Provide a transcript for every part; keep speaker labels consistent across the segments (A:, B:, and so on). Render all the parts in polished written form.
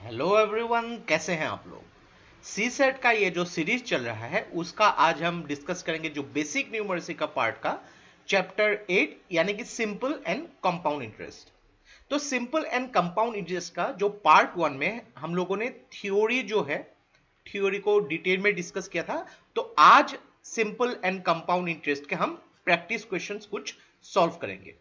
A: Hello everyone, कैसे हैं आप लोग। सी सेट का ये जो सीरीज चल रहा है उसका आज हम डिस्कस करेंगे जो बेसिक न्यूमरेसी का पार्ट का चैप्टर 8 यानी कि सिंपल एंड कंपाउंड इंटरेस्ट। तो सिंपल एंड कंपाउंड इंटरेस्ट का जो पार्ट 1 में हम लोगों ने थ्योरी जो है थ्योरी को डिटेल में डिस्कस किया था। तो आज सिंपल एंड कंपाउंड इंटरेस्ट के हम प्रैक्टिस क्वेश्चंस कुछ सॉल्व करेंगे।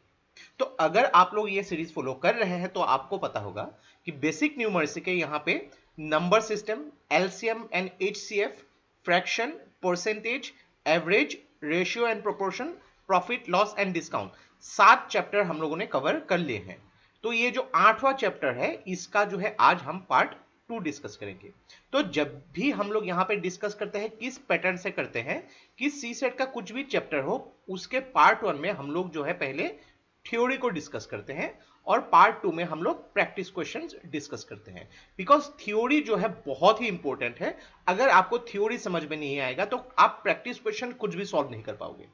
A: तो अगर आप लोग ये सीरीज फॉलो कर रहे हैं तो आपको पता होगा कि बेसिक न्यूमरेसी के यहाँ पे number system, LCM and HCF, fraction, percentage, average, ratio and proportion, profit loss and discount, 7 chapter हम लोगों ने कवर कर लिए हैं। तो ये जो 8वां चैप्टर है इसका जो है आज हम पार्ट 2 डिस्कस करेंगे। तो जब भी हम लोग यहाँ पे डिस्कस करते हैं किस पैटर्न से करते हैं कि सी सेट का कुछ भी चैप्टर हो उसके पार्ट 1 में हम लोग जो है पहले थ्योरी को डिस्कस करते हैं और पार्ट 2 में हम लोग प्रैक्टिस क्वेश्चंस डिस्कस करते हैं। बिकॉज थ्योरी जो है बहुत ही इंपॉर्टेंट है। अगर आपको थ्योरी समझ में नहीं आएगा तो आप प्रैक्टिस क्वेश्चन कुछ भी सॉल्व नहीं कर पाओगे।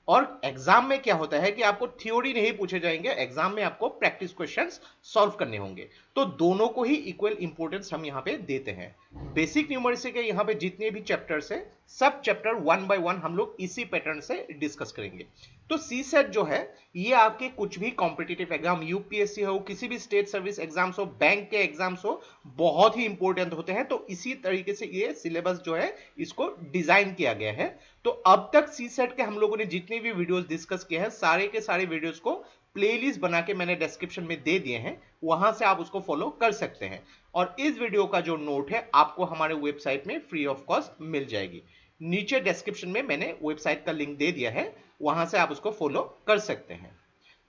A: और एग्जाम में क्या होता है कि आपको थ्योरी नहीं पूछे जाएंगे, एग्जाम में आपको प्रैक्टिस क्वेश्चंस सॉल्व करने होंगे। तो दोनों को ही इक्वल इंपॉर्टेंस हम यहाँ पे देते हैं। बेसिक न्यूमरेसी के यहाँ पे जितने भी चैप्टर्स है सब चैप्टर 1 बाय 1 हम लोग इसी पैटर्न से डिस्कस करेंगे। तो सी सेट जो है ये आपके कुछ भी कॉम्पिटिटिव एग्जाम, यूपीएससी हो, किसी भी स्टेट सर्विस एग्जाम्स हो, बैंक के एग्जाम्स हो, बहुत ही इंपॉर्टेंट होते हैं। तो इसी तरीके से ये सिलेबस जो है इसको डिजाइन किया गया है। तो अब तक सी सेट के हम लोगों ने जितने भी वीडियोस डिस्कस किए हैं सारे के सारे वीडियोस को प्लेलिस्ट बना के मैंने डिस्क्रिप्शन में दे दिए हैं, वहां से आप उसको फॉलो कर सकते हैं। और इस वीडियो का जो नोट है आपको हमारे वेबसाइट में फ्री ऑफ कॉस्ट मिल जाएगी। नीचे डिस्क्रिप्शन में मैंने वेबसाइट का लिंक दे दिया है, वहां से आप उसको फॉलो कर सकते हैं।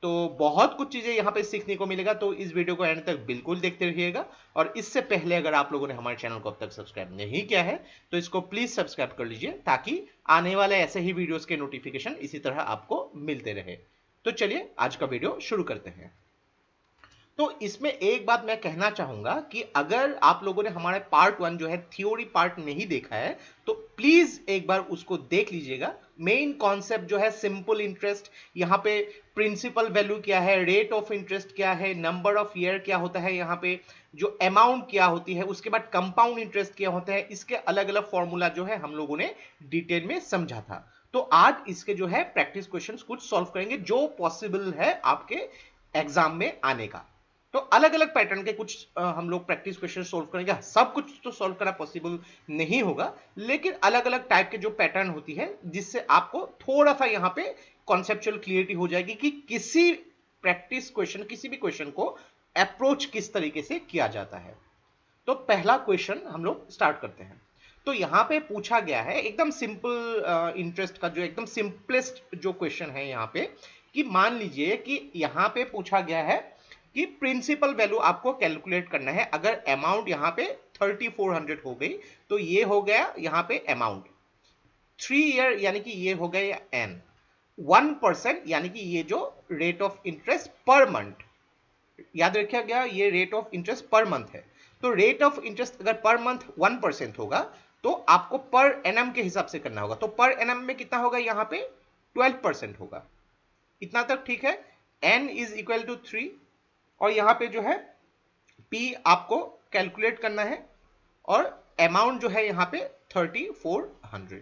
A: तो बहुत कुछ चीजें यहाँ पे सीखने को मिलेगा, तो इस वीडियो को एंड तक बिल्कुल देखते रहिएगा। और इससे पहले अगर आप लोगों ने हमारे चैनल को अब तक सब्सक्राइब नहीं किया है तो इसको प्लीज सब्सक्राइब कर लीजिए ताकि आने वाले ऐसे ही वीडियोस के नोटिफिकेशन इसी तरह आपको मिलते रहे। तो चलिए आज का वीडियो शुरू करते हैं। तो इसमें एक बात मैं कहना चाहूंगा कि अगर आप लोगों ने हमारे पार्ट 1 जो है थ्योरी पार्ट नहीं देखा है तो प्लीज एक बार उसको देख लीजिएगा। मेन कॉन्सेप्ट जो है सिंपल इंटरेस्ट, यहाँ पे प्रिंसिपल वैल्यू क्या है, रेट ऑफ इंटरेस्ट क्या है, नंबर ऑफ ईयर क्या होता है, यहाँ पे जो अमाउंट क्या होती है, उसके बाद कंपाउंड इंटरेस्ट क्या होता है, इसके अलग अलग फॉर्मूला जो है हम लोगों ने डिटेल में समझा था। तो आज इसके जो है प्रैक्टिस क्वेश्चंस कुछ सॉल्व करेंगे जो पॉसिबल है आपके एग्जाम में आने का। तो अलग अलग पैटर्न के कुछ हम लोग प्रैक्टिस क्वेश्चन सोल्व करेंगे। सब कुछ तो सोल्व करना पॉसिबल नहीं होगा, लेकिन अलग अलग टाइप के जो पैटर्न होती है जिससे आपको थोड़ा सा यहाँ पे कॉन्सेप्चुअल क्लियरिटी हो जाएगी कि किसी प्रैक्टिस क्वेश्चन, किसी भी क्वेश्चन को अप्रोच किस तरीके से किया जाता है। तो पहला क्वेश्चन हम लोग स्टार्ट करते हैं। तो यहाँ पे पूछा गया है एकदम सिंपल इंटरेस्ट का जो एकदम सिंपलेस्ट जो क्वेश्चन है यहाँ पे, कि मान लीजिए कि यहाँ पे पूछा गया है कि प्रिंसिपल वैल्यू आपको कैलकुलेट करना है। अगर अमाउंट यहाँ पे 3400 हो गई तो ये हो गया यहाँ पे अमाउंट। 3 ईयर यानी कि ये हो गया एन। 1% यानी कि ये जो rate of interest per month, याद रखा गया ये rate of interest per month है। तो रेट ऑफ इंटरेस्ट अगर पर मंथ 1% होगा तो आपको पर एनम के हिसाब से करना होगा। तो पर एनम में कितना होगा, यहाँ पे 12% होगा। इतना तक ठीक है। n इज इक्वल टू 3 और यहां पे जो है P आपको कैलकुलेट करना है और अमाउंट जो है यहां पे 3400।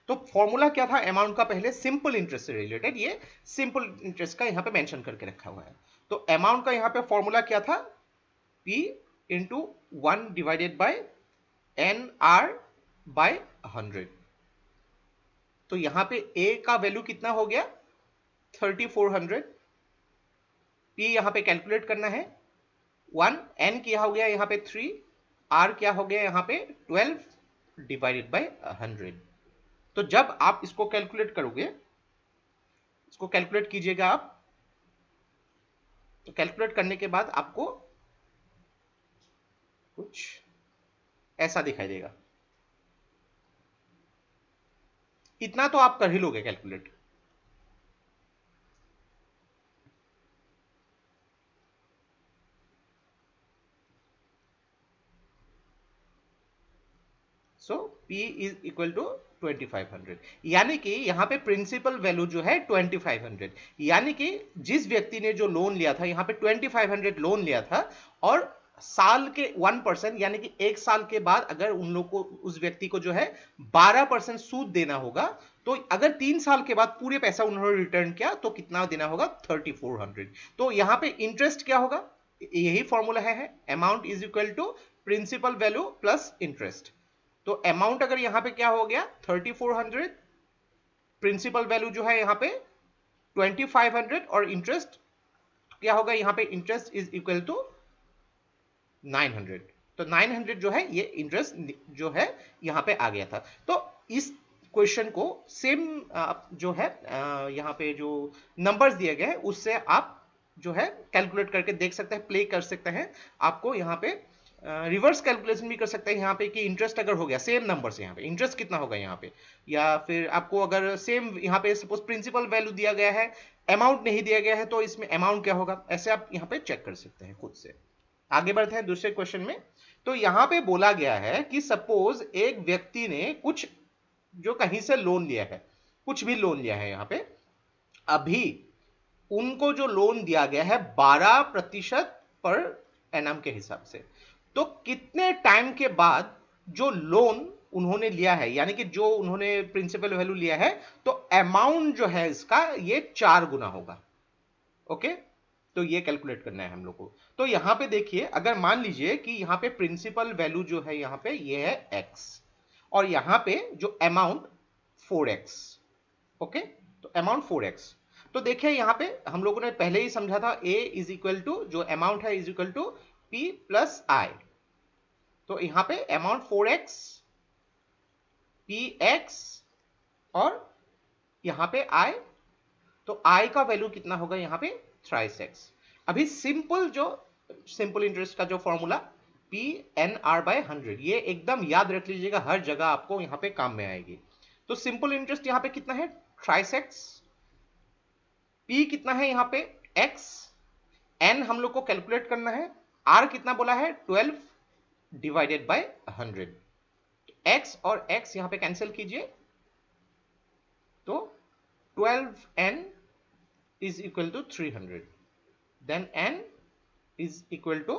A: तो फॉर्मूला क्या था अमाउंट का, पहले सिंपल इंटरेस्ट से रिलेटेड, ये सिंपल इंटरेस्ट का यहां पे मेंशन करके रखा हुआ है। तो अमाउंट का यहां पे फॉर्मूला क्या था, P into 1 divided by NR by 100। तो यहां पे A का वैल्यू कितना हो गया 3400, P यहां पे कैलकुलेट करना है 1, N क्या हो गया यहाँ पे 3, R क्या हो गया यहाँ पे 12 डिवाइडेड बाय 100। तो जब आप इसको कैलकुलेट करोगे, इसको कैलकुलेट कीजिएगा आप, तो कैलकुलेट करने के बाद आपको कुछ ऐसा दिखाई देगा। इतना तो आप कर ही लोगे calculate. So P is equal to 2500, यानी कि यहां पे प्रिंसिपल वैल्यू जो है 2500, यानी कि जिस व्यक्ति ने जो लोन लिया था यहाँ पे 2500 लोन लिया था और साल के 1% यानी कि एक साल के बाद अगर उन लोग को, उस व्यक्ति को जो है 12% सूद देना होगा, तो अगर 3 साल के बाद पूरे पैसा उन्होंने रिटर्न किया तो कितना देना होगा? 3400। तो यहां पे इंटरेस्ट क्या होगा? यही फॉर्मूला है amount is equal to principal value plus interest. तो अमाउंट अगर यहां पे क्या हो गया? 3400, प्रिंसिपल वैल्यू जो है यहां पे 2500 और इंटरेस्ट क्या होगा यहां पे? Interest is equal to 900। तो 900 जो है ये इंटरेस्ट जो है यहां पे आ गया था। तो इस क्वेश्चन को सेम जो है यहां पे जो नंबर्स दिए गए हैं उससे आप जो है कैलकुलेट करके देख सकते हैं, प्ले कर सकते हैं। आपको यहां पे रिवर्स कैलकुलेशन भी कर सकते हैं यहां पे कि इंटरेस्ट अगर हो गया सेम नंबर से, यहां पे इंटरेस्ट कितना होगा यहां पे, या फिर आपको अगर सेम यहां पे सपोज प्रिंसिपल वैल्यू दिया गया है, अमाउंट नहीं दिया गया है, तो इसमें अमाउंट क्या होगा, ऐसे आप यहां पे चेक कर सकते हैं खुद से। आगे बढ़ते हैं दूसरे क्वेश्चन में। तो यहां पे बोला गया है कि सपोज एक व्यक्ति ने कुछ जो कहीं से लोन लिया है, कुछ भी लोन लिया है यहां पे, अभी उनको जो लोन दिया गया है 12% पर एनम के हिसाब से, तो कितने टाइम के बाद जो लोन उन्होंने लिया है, यानी कि जो उन्होंने प्रिंसिपल वैल्यू लिया है, तो अमाउंट जो है इसका ये 4 गुना होगा। ओके, तो ये कैलकुलेट करना है हम लोग को। तो यहां पे देखिए, अगर मान लीजिए कि यहां पे प्रिंसिपल वैल्यू जो है यहां पे ये है x, और यहां पे जो अमाउंट 4x। ओके, तो अमाउंट 4x। तो देखिए यहां पे हम लोगों ने पहले ही समझा था a इज इक्वल टू जो अमाउंट है is equal to p plus I. तो यहां पे अमाउंट 4x, px और यहां पे i, तो i का वैल्यू कितना होगा यहां पे? Thrice x। अभी सिंपल इंटरेस्ट का जो formula P N R by 100, ये एकदम याद रख लीजिएगा, हर जगह आपको यहां पे काम में आएगी। तो सिंपल इंटरेस्ट यहां पे कितना है? Thrice x। p कितना है यहां पे? x। n हम लोग को कैलकुलेट करना है, r कितना बोला है? 12 डिवाइडेड बाय 100। x और x यहां पे कैंसिल कीजिए, तो 12n is equal to 300, then n is equal to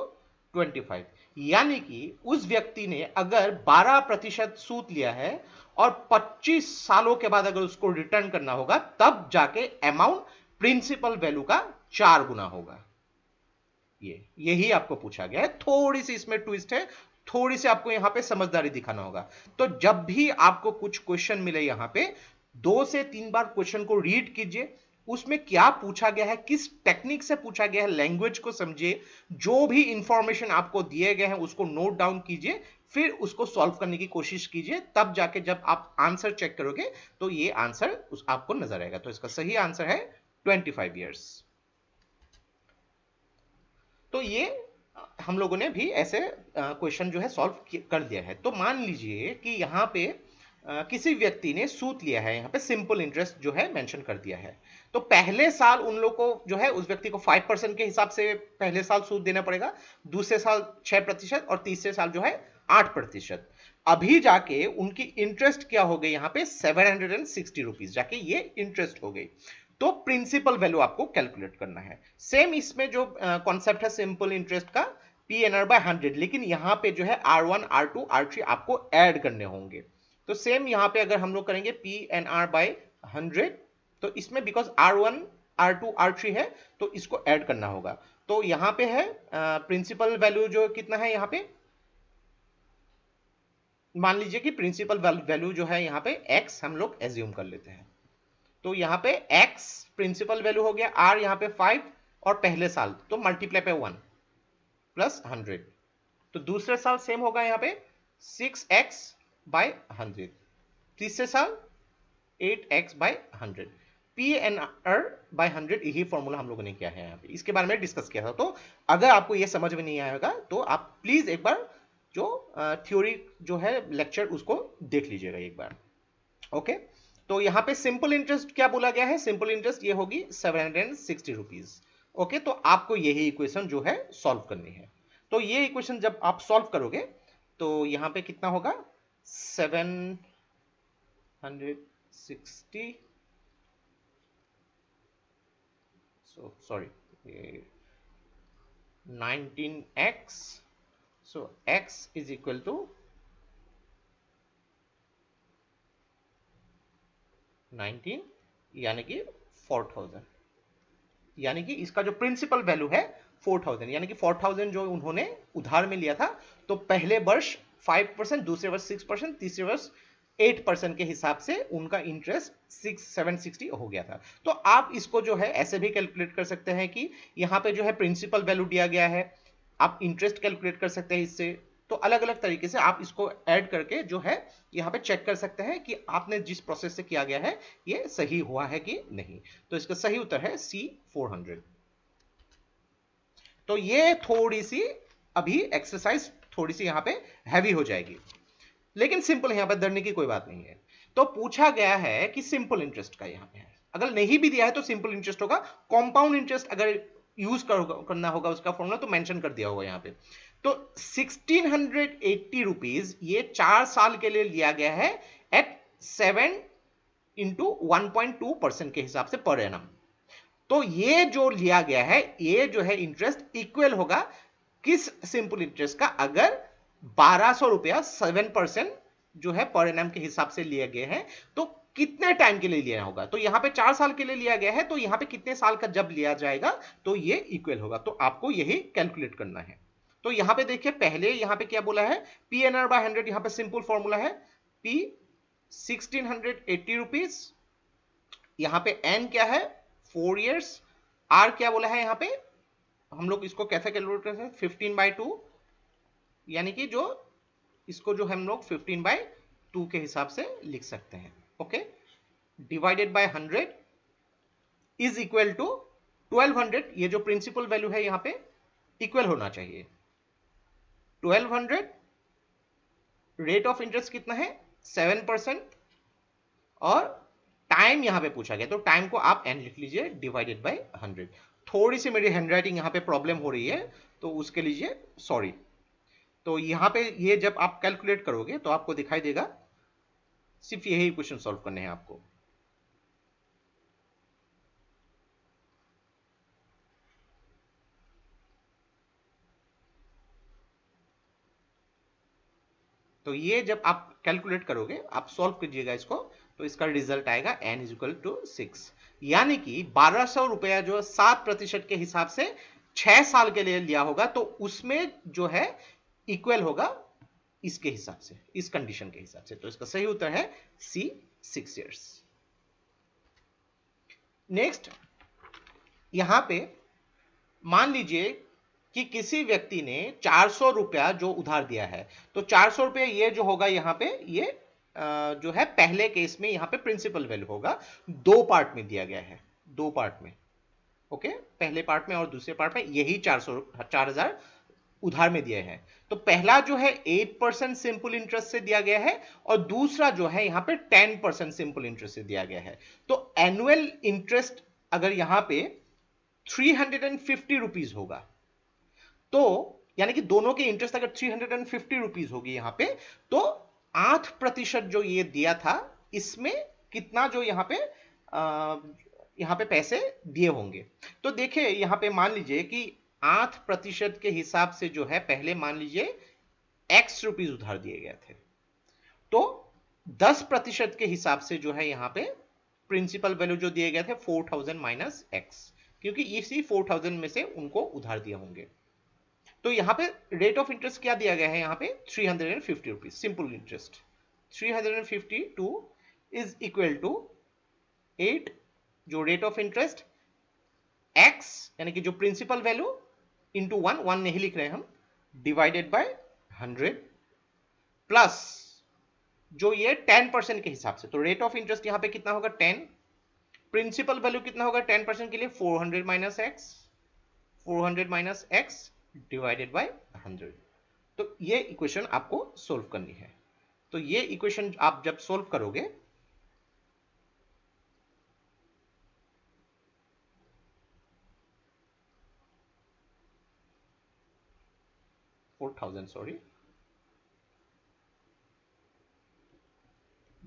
A: 25। यानी कि उस व्यक्ति ने अगर 12% सूद लिया है और 25 सालों के बाद अगर उसको रिटर्न करना होगा, तब जाके अमाउंट प्रिंसिपल वैल्यू का 4 गुना होगा। यही आपको पूछा गया है। थोड़ी सी इसमें ट्विस्ट है, थोड़ी सी आपको यहां पे समझदारी दिखाना होगा। तो जब भी आपको कुछ क्वेश्चन मिले यहां पे, 2 से 3 बार क्वेश्चन को रीड कीजिए, उसमें क्या पूछा गया है, किस टेक्निक से पूछा गया है, लैंग्वेज को समझिए, जो भी इंफॉर्मेशन आपको दिए गए हैं उसको नोट डाउन कीजिए, फिर उसको सॉल्व करने की कोशिश कीजिए। तब जाके जब आप आंसर चेक करोगे तो ये आंसर आपको नजर आएगा। तो इसका सही आंसर है 25 ईयर्स। तो ये हम लोगों ने भी ऐसे क्वेश्चन जो है सॉल्व कर दिया है। तो मान लीजिए कि यहाँ पे किसी व्यक्ति ने सूद लिया है, यहाँ पे सिंपल इंटरेस्ट जो है मेंशन कर दिया है। तो पहले साल उन लोग को जो है उस व्यक्ति को 5% के हिसाब से पहले साल सूद देना पड़ेगा, दूसरे साल 6% और तीसरे साल जो है 8%। अभी जाके उनकी इंटरेस्ट क्या हो गई यहाँ पे? 760 रुपीज जाके ये इंटरेस्ट हो गई। तो प्रिंसिपल वैल्यू आपको कैलकुलेट करना है। सेम इसमें जो कॉन्सेप्ट है सिंपल इंटरेस्ट का, पी एन आर बाय 100, लेकिन यहां पे जो है R1 R2 R3 आपको ऐड करने होंगे। तो सेम यहां पे अगर हम लोग करेंगे पी एन आर बाय 100, तो इसमें बिकॉज R1 R2 R3 है तो इसको ऐड करना होगा। तो यहां पे है प्रिंसिपल वैल्यू जो कितना है यहां पे, मान लीजिए कि प्रिंसिपल वैल्यू जो है यहां पे x हम लोग एज्यूम कर लेते हैं। तो यहां पे x प्रिंसिपल वैल्यू हो गया, r यहां पे 5 और पहले साल तो मल्टीप्लाई पे 1 प्लस 100। तो दूसरे साल सेम होगा यहां पे 6x बाय 100, तीसरे साल 8x by 100। P N R by 100 यही फॉर्मूला हम लोगों ने किया है यहाँ पे, इसके बारे में डिस्कस किया था। तो अगर आपको ये समझ में नहीं आएगा तो आप प्लीज एक बार जो थ्योरी जो है लेक्चर उसको देख लीजिएगा एक बार। ओके, तो यहां पे सिंपल इंटरेस्ट क्या बोला गया है? सिंपल इंटरेस्ट ये होगी 760 रुपीज। ओके, तो आपको यही इक्वेशन जो है सॉल्व करनी है। तो ये इक्वेशन जब आप सॉल्व करोगे तो यहां पे कितना होगा? 760, sorry 19x so x is equal to 19 यानी कि 4000, यानी कि इसका जो प्रिंसिपल वैल्यू है 4000, यानी कि 4000 जो उन्होंने उधार में लिया था, तो पहले वर्ष 5%, दूसरे वर्ष 6%, तीसरे वर्ष 8% के हिसाब से उनका इंटरेस्ट 760 हो गया था। तो आप इसको जो है ऐसे भी कैलकुलेट कर सकते हैं कि यहाँ पे जो है प्रिंसिपल वैल्यू दिया गया है, आप इंटरेस्ट कैलकुलेट कर सकते हैं इससे। तो अलग अलग तरीके से आप इसको ऐड करके जो है यहाँ पे चेक कर सकते हैं कि आपने जिस प्रोसेस से किया गया है ये सही हुआ है कि नहीं। तो इसका सही उत्तर है सी 400। तो ये थोड़ी सी अभी एक्सरसाइज थोड़ी सी यहाँ पे हैवी हो जाएगी, लेकिन सिंपल है, यहाँ पर डरने की कोई बात नहीं है। तो पूछा गया है कि सिंपल इंटरेस्ट का यहाँ पे है, अगर नहीं भी दिया है तो सिंपल इंटरेस्ट होगा। कॉम्पाउंड इंटरेस्ट अगर यूज करना होगा उसका फॉर्मूला तो मेंशन कर दिया होगा यहाँ पे। तो 1680 रुपीज ये 4 साल के लिए लिया गया है एट 7 इंटू 1.2% के हिसाब से पर एनम। तो ये जो लिया गया है ये जो है इंटरेस्ट इक्वल होगा किस सिंपल इंटरेस्ट का, अगर 1200 रुपया 7% जो है पर एनम के हिसाब से लिए गए हैं, तो कितने टाइम के लिए लिया होगा। तो यहां पे 4 साल के लिए लिया गया है, तो यहां पे कितने साल का जब लिया जाएगा तो ये इक्वल होगा। तो आपको यही कैलकुलेट करना है। तो यहां पे देखिए पहले यहां पे क्या बोला है, पी एन आर बाय 100, यहां पे सिंपल फॉर्मूला है पी 1680 रुपीज, यहां पे एन क्या है 4 इयर्स, आर क्या बोला है यहां पे, हम लोग इसको कैसे कैलकुलेट करते हैं 15/2, यानी कि जो इसको जो हम लोग 15/2 के हिसाब से लिख सकते हैं। Okay, divided by 100 is equal to 1200, ये जो प्रिंसिपल वैल्यू है यहां पे इक्वल होना चाहिए 1200। रेट ऑफ इंटरेस्ट कितना है 7%, और टाइम यहां पे पूछा गया तो टाइम को आप एन लिख लीजिए डिवाइडेड बाय 100। थोड़ी सी मेरी हैंडराइटिंग यहां पे प्रॉब्लम हो रही है तो उसके लिए सॉरी। तो यहां पे ये जब आप कैलकुलेट करोगे तो आपको दिखाई देगा, सिर्फ यही क्वेश्चन सॉल्व करने हैं आपको। तो ये जब आप कैलकुलेट करोगे, आप सॉल्व कीजिएगा इसको, तो इसका रिजल्ट आएगा n इज इक्वल टू 6, यानी कि 1200 रुपया जो 7% के हिसाब से 6 साल के लिए लिया होगा, तो उसमें जो है इक्वल होगा इसके हिसाब से, इस कंडीशन के हिसाब से। तो इसका सही उत्तर है सी 6 इयर्स। नेक्स्ट, यहां पे मान लीजिए कि किसी व्यक्ति ने 400 रुपया जो उधार दिया है, तो 400 रुपया ये जो होगा यहां पे ये जो है पहले केस में यहां पे प्रिंसिपल वैल्यू होगा, दो पार्ट में दिया गया है, दो पार्ट में। ओके, पहले पार्ट में और दूसरे पार्ट में यही 4000 उधार में दिए हैं। तो पहला जो है 8% सिंपल इंटरेस्ट से दिया गया है, और दूसरा जो है यहां पे 10% सिंपल इंटरेस्ट से दिया गया है। तो एनुअल इंटरेस्ट अगर यहां पे 350 रुपीज होगा, तो यानी कि दोनों की इंटरेस्ट अगर 350 रुपीज होगी यहां पे, तो 8% जो ये दिया था इसमें कितना जो यहां पे पैसे दिए होंगे। तो देखिए यहां पे मान लीजिए कि 8% के हिसाब से जो है पहले मान लीजिए x रुपीज उधार दिए गए थे, तो 10% के हिसाब से जो है यहां पे प्रिंसिपल वैल्यू जो दिए गए थे 4000 माइनस एक्स, क्योंकि इसी 4000 में से उनको उधार दिए होंगे। तो यहां पे रेट ऑफ इंटरेस्ट क्या दिया गया है यहां पे 350 rupees simple interest, 352 is equal to 8 जो रेट ऑफ इंटरेस्ट x यानी कि जो प्रिंसिपल वैल्यू इंटू 1 नहीं लिख रहे हम, डिवाइडेड बाय 100 प्लस जो ये 10% के हिसाब से, तो रेट ऑफ इंटरेस्ट यहां पे कितना होगा 10, प्रिंसिपल वैल्यू कितना होगा 10% के लिए 400 minus x, 400 minus x divided by 100। तो ये इक्वेशन आपको सोल्व करनी है। तो ये इक्वेशन आप जब सोल्व करोगे, सॉरी,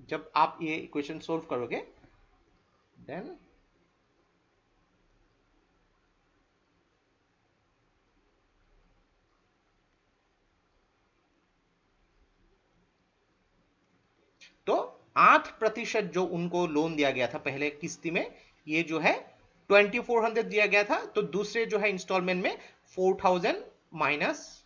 A: जब आप ये इक्वेशन सोल्व करोगे देन तो 8% जो उनको लोन दिया गया था पहले किस्ती में, ये जो है 2400 दिया गया था, तो दूसरे जो है इंस्टॉलमेंट में 4000 माइनस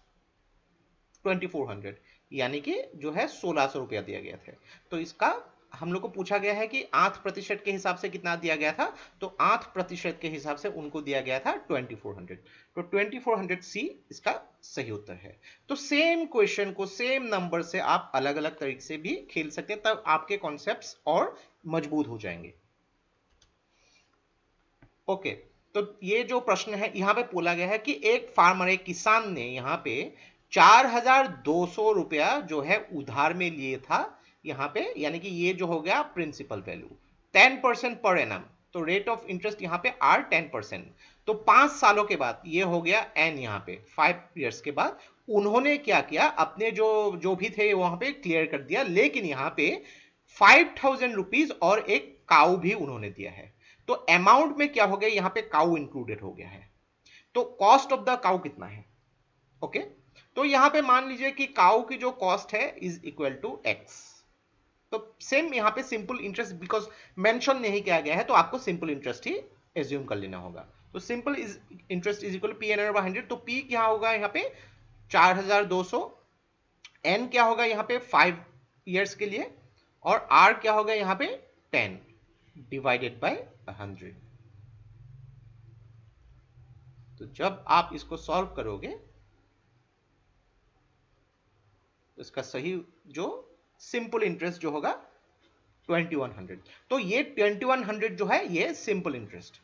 A: 2400 यानी कि जो है 1600 रुपया दिया गया था। तो इसका हम लोग को पूछा गया है कि 8% के हिसाब से कितना दिया गया था, तो 8% के हिसाब से उनको दिया गया था 2400, तो 2400 सी इसका सही उत्तर है। तो सेम क्वेश्चन को सेम नंबर से आप अलग अलग तरीके से भी खेल सकते हैं, तब आपके कॉन्सेप्ट्स और मजबूत हो जाएंगे। ओके, तो ये जो प्रश्न है यहां पे बोला गया है कि एक फार्मर, एक किसान ने यहां पे 4200 रुपया जो है उधार में लिए था यहां पे, यानी कि ये जो हो गया प्रिंसिपल वैल्यू 10% पर एनम, तो रेट ऑफ इंटरेस्ट यहां पे आर 10%। तो 5 सालों के बाद ये हो गया एन, यहां पे 5 इयर्स के बाद उन्होंने क्या किया, अपने जो जो भी थे वहां पे क्लियर कर दिया, लेकिन यहां पे 5000 रुपीज और एक काऊ भी उन्होंने दिया है। तो अमाउंट में क्या हो गया, यहां पे काऊ इंक्लूडेड हो गया है। तो कॉस्ट ऑफ द काऊ कितना है? ओके, तो यहां पे मान लीजिए कि काऊ की जो कॉस्ट है इज इक्वल टू एक्स। तो सेम यहां पे सिंपल इंटरेस्ट बिकॉज मेंशन नहीं किया गया है, तो आपको सिंपल इंटरेस्ट ही एज्यूम कर लेना होगा। तो simple interest is equal P N R by 100। तो पी क्या होगा यहाँ पे 4200, एन क्या होगा यहाँ पे 5 इयर्स के लिए, और आर क्या होगा यहाँ पे 10 डिवाइडेड बाय 100। तो जब आप इसको सॉल्व करोगे तो इसका सही जो सिंपल इंटरेस्ट जो होगा 2100। तो ये 2100 जो है ये सिंपल इंटरेस्ट।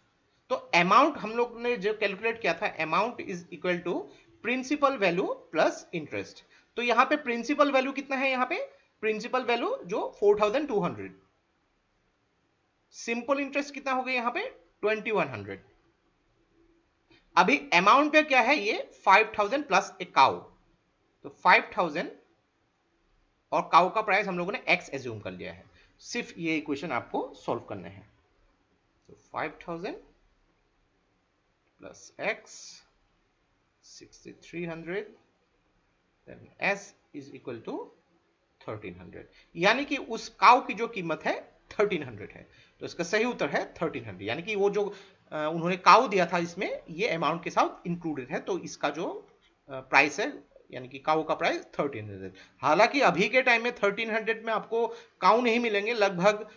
A: तो अमाउंट हम लोग ने जो कैलकुलेट किया था, amount is equal to principal value plus interest. तो यहां पे प्रिंसिपल वैल्यू कितना है, यहां पे प्रिंसिपल वैल्यू जो 4200, सिंपल इंटरेस्ट कितना हो गया यहां पे 2100। अभी अमाउंट पे क्या है, ये 5000 प्लस ए काउ, तो 5000 और काउ का प्राइस हम लोगों ने एक्स एज्यूम कर लिया है। सिर्फ ये इक्वेशन आपको सॉल्व करना है। तो 5000 plus X 6300 then S is equal to 1300, यानी कि उस काउ की जो कीमत है 1300 है। तो इसका सही उत्तर है 1300, यानी कि वो जो उन्होंने काउ दिया था इसमें ये अमाउंट के साथ इंक्लूडेड है, तो इसका जो प्राइस है यानी कि काउ का प्राइस 1300। हालांकि अभी के टाइम में 1300 में आपको काउ नहीं मिलेंगे, लगभग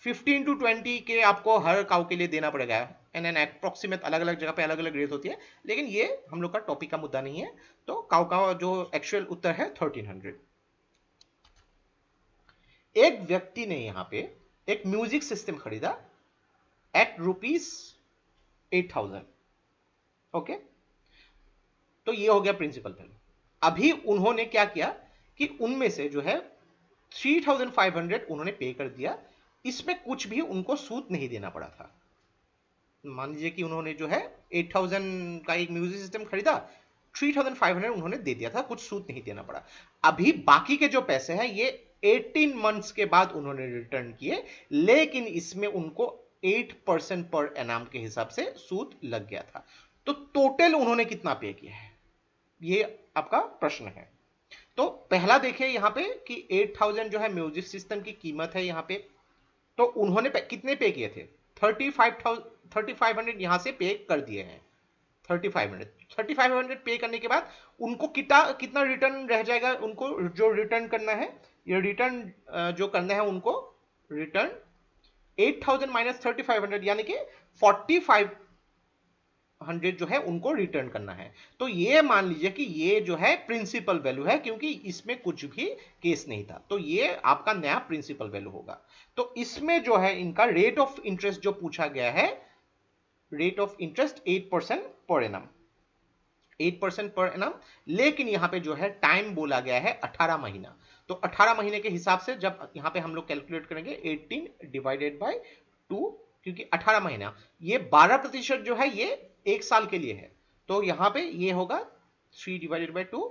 A: 15 to 20 के आपको हर काउ के लिए देना पड़ेगा, एंड एन अप्रोक्सीमेट अलग अलग जगह पे अलग अलग रेट होती है, लेकिन ये हम लोग का टॉपिक का मुद्दा नहीं है। तो काउ का जो एक्चुअल उत्तर है 1300। एक व्यक्ति ने यहां पे एक म्यूजिक सिस्टम खरीदा एट ₹8000। ओके, तो ये हो गया प्रिंसिपल वैल्यू। अभी उन्होंने क्या किया कि उनमें से जो है 3500 उन्होंने पे कर दिया, इसमें कुछ भी उनको सूद नहीं देना पड़ा था। मान लीजिए कि उन्होंने जो है 8000 का एक म्यूजिक सिस्टम खरीदा, 3500 उन्होंने दे दिया था, कुछ सूद नहीं देना पड़ा। अभी बाकी के जो पैसे हैं ये 18 मंथ्स के बाद उन्होंने रिटर्न किए, लेकिन इसमें उनको 8% पर एनाम के हिसाब से सूद लग गया था। तो टोटल उन्होंने कितना पे किया है, ये आपका प्रश्न है। तो पहला देखिए यहां पे कि 8000 जो है म्यूजिक सिस्टम की कीमत है यहां पे, तो उन्होंने कितने पे किए थे 3500 यहां से पे कर दिए हैं। 3500 पे करने के बाद उनको कितना रिटर्न रह जाएगा, उनको जो रिटर्न करना है, ये रिटर्न जो करना है उनको रिटर्न 8000 माइनस 3500 यानी कि 4500 जो है उनको रिटर्न करना है। तो ये मान लीजिए कि ये जो है प्रिंसिपल वैल्यू है, क्योंकि इसमें कुछ भी केस नहीं था, तो ये आपका नया प्रिंसिपल वैल्यू होगा। तो इसमें जो है इनका रेट ऑफ इंटरेस्ट जो पूछा गया है, rate of interest 8% per annum, 8% per annum, लेकिन यहां पे जो है टाइम बोला गया है 18 महीना। तो 18 महीने के हिसाब से जब यहां पे हम लोग कैलकुलेट करेंगे 18 डिवाइडेड बाय 2, क्योंकि 18 महीना, ये 12% जो है ये एक साल के लिए है, तो यहां पे ये होगा 3 डिवाइडेड बाय 2।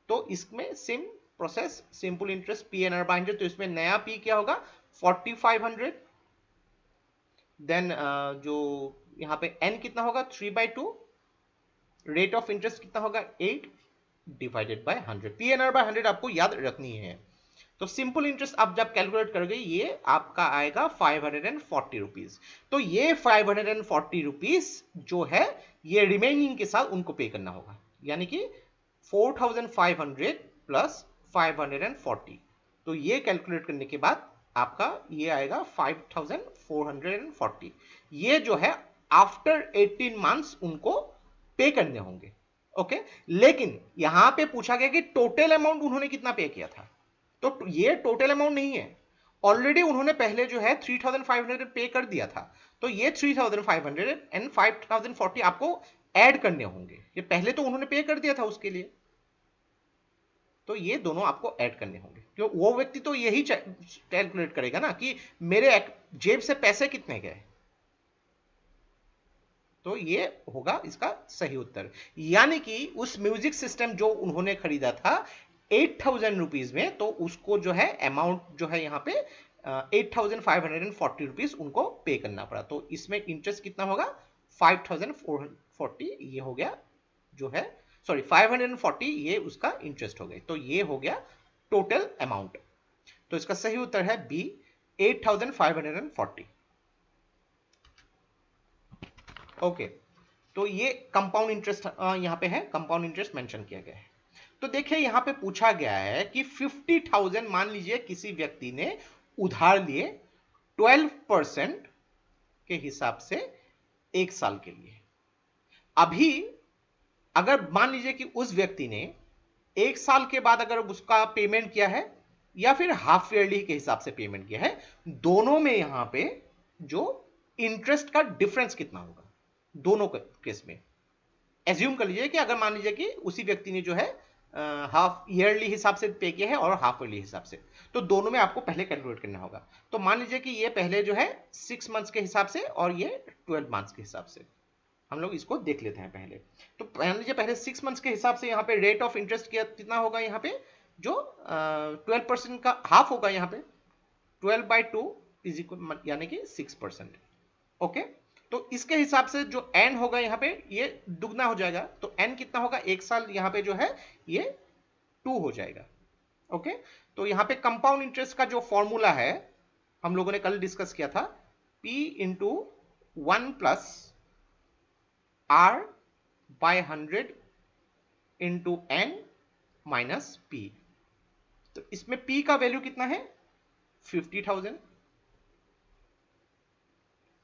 A: तो इसमें same process, simple interest P N R by 100, तो इसमें नया पी क्या होगा 4500, देन जो यहां पे n कितना होगा 3/2, रेट ऑफ इंटरेस्ट कितना होगा 8 डिवाइडेड बाय 100। पीएनआर बाय 100 आपको याद रखनी है। तो सिंपल इंटरेस्ट आप जब कैलकुलेट करोगे ये आपका आएगा 540 रुपीज। तो ये 540 रुपीज जो है ये रिमेनिंग के साथ उनको पे करना होगा, यानी कि 4500 प्लस 540। तो ये कैलकुलेट करने के बाद आपका ये आएगा 5440। ये जो है आफ्टर 18 मंथ्स उनको पे करने होंगे। ओके, लेकिन यहां पे पूछा गया कि टोटल अमाउंट उन्होंने कितना पे किया था, तो ये टोटल अमाउंट नहीं है, ऑलरेडी उन्होंने पहले जो है 3500 पे कर दिया था। तो ये 3500 एंड 5040 आपको ऐड करने होंगे, ये पहले तो उन्होंने पे कर दिया था उसके लिए, तो ये दोनों आपको ऐड करने होंगे। क्यों, वो व्यक्ति तो यही कैलकुलेट करेगा ना कि मेरे जेब से पैसे कितने गए। तो ये होगा इसका सही उत्तर, यानी कि उस म्यूजिक सिस्टम जो उन्होंने खरीदा था 8000 रुपीज में, तो उसको जो है अमाउंट जो है यहाँ पे 8540 रुपीज उनको पे करना पड़ा। तो इसमें इंटरेस्ट कितना होगा 5440, ये हो गया जो है, सॉरी 540, ये उसका इंटरेस्ट हो गया। तो ये हो गया टोटल अमाउंट। तो इसका सही उत्तर है बी 8540। ओके, तो ये कंपाउंड इंटरेस्ट यहां पे है, कंपाउंड इंटरेस्ट मेंशन किया गया है। तो देखिए यहां पे पूछा गया है कि 50,000 मान लीजिए किसी व्यक्ति ने उधार लिए 12% के हिसाब से एक साल के लिए। अभी अगर मान लीजिए कि उस व्यक्ति ने एक साल के बाद अगर उसका पेमेंट किया है या फिर हाफ ईयरली के हिसाब से पेमेंट किया है, दोनों में यहां पे जो इंटरेस्ट का डिफरेंस कितना होगा दोनों केस में। एज्यूम कर लीजिए कि अगर मान लीजिए कि उसी व्यक्ति ने जो है हाफ ईयरली हिसाब से पे किया है और हाफ ईयरली हिसाब से, तो दोनों में आपको पहले कैलकुलेट करना होगा। तो मान लीजिए कि ये पहले जो है 6 मंथ्स के हिसाब से और ये 12 मंथ्स के हिसाब से, हम लोग इसको देख लेते हैं पहले। तो मान लीजिए पहले 6 मंथ्स के हिसाब से यहाँ पे रेट ऑफ इंटरेस्ट कितना होगा, यहाँ पे जो 12% का हाफ होगा, यहाँ पे 12/2 इज इक्वल यानी कि 6%। ओके, तो इसके हिसाब से जो एन होगा यहाँ पे ये दुगना हो जाएगा। तो एन कितना होगा, एक साल यहाँ पे जो है ये 2 हो जाएगा। ओके, तो यहाँ पे कंपाउंड इंटरेस्ट का जो फॉर्मूला है हम लोगों ने कल डिस्कस किया था, P into 1 plus R by 100 into N minus P। तो इसमें P का वैल्यू कितना है 50,000,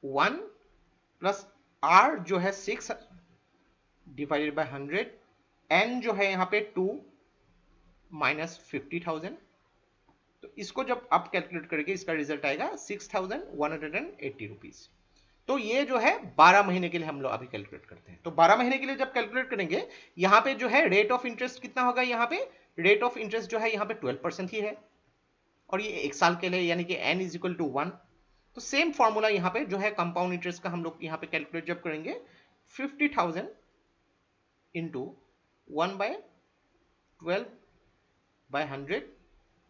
A: 1 प्लस R जो है 6 डिवाइडेड बाय 100, N जो है यहां पे 2 माइनस 50,000। तो इसको जब आप कैलकुलेट करेंगे इसका रिजल्ट आएगा 6180 रुपीज। तो ये जो है 12 महीने के लिए हम लोग अभी कैलकुलेट करते हैं। तो 12 महीने के लिए जब कैलकुलेट करेंगे यहां पे जो है रेट ऑफ इंटरेस्ट कितना होगा, यहाँ पे रेट ऑफ इंटरेस्ट जो है यहाँ पे 12% ही है, और ये एक साल के लिए यानी कि n इज इक्वल टू 1। तो सेम फॉर्मूला यहाँ पे जो है कंपाउंड इंटरेस्ट का हम लोग यहाँ पे कैलकुलेट जब करेंगे 50,000 into 1/12/100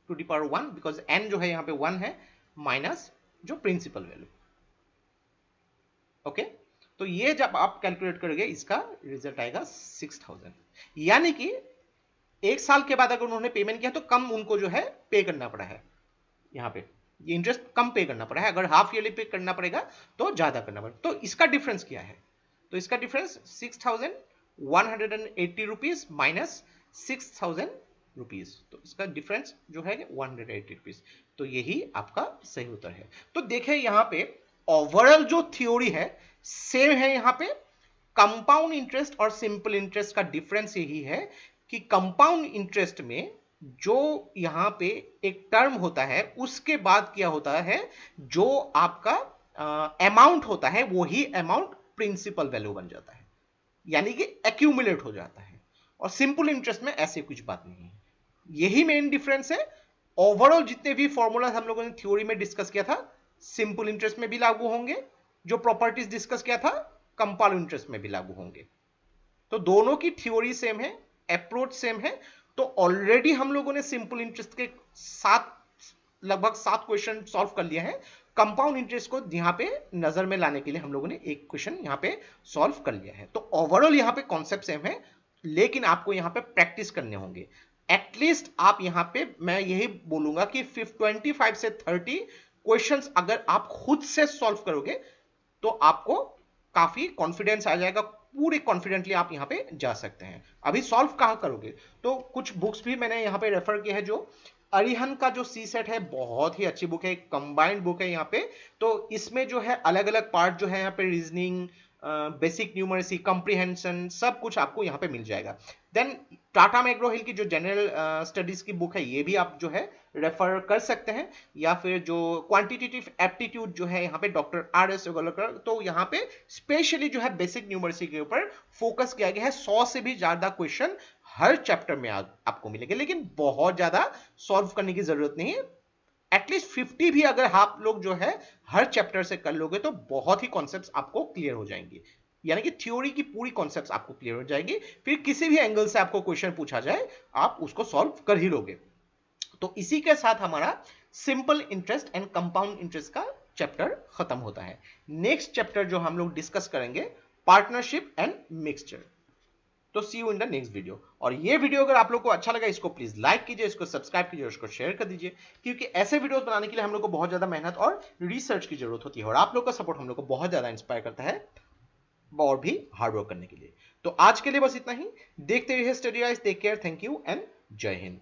A: to the power 1, because n जो है यहाँ पे 1 है, माइनस जो प्रिंसिपल वैल्यू। ओके, तो ये जब आप कैलकुलेट करोगे इसका रिजल्ट आएगा 6,000, यानी कि एक साल के बाद अगर उन्होंने पेमेंट किया तो कम उनको जो है पे करना पड़ा है, यहाँ पे ये इंटरेस्ट कम पे करना पड़ा है। अगर हाफ ईयरली पे करना पड़ेगा तो ज्यादा करना पड़ेगा। तो इसका डिफरेंस क्या है, तो इसका डिफरेंस 6,180 रुपीज माइनस 6,000 रुपीज, तो इसका डिफरेंस जो है 180 रुपीज। तो यही आपका सही उत्तर है। तो देखें यहाँ पे ओवरऑल जो थ्योरी है सेम है, यहाँ पे कंपाउंड इंटरेस्ट और सिंपल इंटरेस्ट का डिफरेंस यही है कि कंपाउंड इंटरेस्ट में जो यहां पे एक टर्म होता है उसके बाद क्या होता है, जो आपका अमाउंट होता है वही अमाउंट प्रिंसिपल वैल्यू बन जाता है, यानी कि एक्यूमुलेट हो जाता है। और सिंपल इंटरेस्ट में ऐसी कुछ बात नहीं है, यही मेन डिफरेंस है। ओवरऑल जितने भी फॉर्मूला हम लोगों ने थ्योरी में डिस्कस किया था सिंपल इंटरेस्ट में भी लागू होंगे, जो प्रॉपर्टीज डिस्कस किया था कंपाउंड इंटरेस्ट में भी लागू होंगे। तो दोनों की थ्योरी सेम है, अप्रोच सेम है। तो ऑलरेडी हम लोगों ने सिंपल इंटरेस्ट के लगभग 7 क्वेश्चन सॉल्व कर लिए हैं। कंपाउंड इंटरेस्ट को यहां पे नजर में लाने के लिए हम लोगों ने एक क्वेश्चन यहां पे सॉल्व कर लिया है। तो ओवरऑल यहां पे कॉन्सेप्ट सेम है, लेकिन आपको यहां पे प्रैक्टिस करने होंगे। एटलीस्ट आप यहां पे मैं यही बोलूंगा कि 25 से 30 क्वेश्चंस अगर आप खुद से सॉल्व करोगे तो आपको काफी कॉन्फिडेंस आ जाएगा, पूरे कॉन्फिडेंटली आप यहाँ पे जा सकते हैं। अभी सॉल्व कहाँ करोगे, तो कुछ बुक्स भी मैंने यहाँ पे रेफर किया है। जो अरिहंत का जो सी सेट है बहुत ही अच्छी बुक है, कंबाइंड बुक है यहाँ पे। तो इसमें जो है अलग अलग पार्ट जो है यहाँ पे रीजनिंग, बेसिक न्यूमरेसी, कंप्रीहेंशन, सब कुछ आपको यहाँ पे मिल जाएगा। देन टाटा मैग्रो-हिल की जो जनरल स्टडीज की बुक है ये भी आप जो है रेफर कर सकते हैं, या फिर जो क्वांटिटेटिव एप्टीट्यूड जो है यहाँ पे डॉक्टर आर एस ओगलकर, तो यहाँ पे स्पेशली जो है बेसिक न्यूमरेसी के ऊपर फोकस किया गया है। 100 से भी ज्यादा क्वेश्चन हर चैप्टर में आपको मिलेंगे, लेकिन बहुत ज्यादा सॉल्व करने की जरूरत नहीं है। एटलीस्ट 50 भी अगर आप लोग जो है हर चैप्टर से कर लोगे तो बहुत ही कॉन्सेप्ट्स आपको क्लियर हो जाएंगे, यानी कि थ्योरी की पूरी कॉन्सेप्ट्स आपको क्लियर हो जाएगी। फिर किसी भी एंगल से आपको क्वेश्चन पूछा जाए आप उसको सॉल्व कर ही लोगे। तो इसी के साथ हमारा simple interest and compound interest का चैप्टर खत्म होता है। नेक्स्ट चैप्टर जो हम लोग डिस्कस करेंगे, पार्टनरशिप एंड मिक्सचर। तो see you in the next video. और ये वीडियो अगर आप लोग को अच्छा लगा इसको प्लीज लाइक कीजिए, इसको सब्सक्राइब कीजिए, इसको शेयर कर दीजिए, क्योंकि ऐसे वीडियोस बनाने के लिए हम लोग को बहुत ज्यादा मेहनत और रिसर्च की जरूरत होती है, और आप लोग का सपोर्ट हम लोग को बहुत ज्यादा इंस्पायर करता है और भी हार्ड वर्क करने के लिए। तो आज के लिए बस इतना ही। देखते रहिए study rise. Take care, thank you and जय हिंद।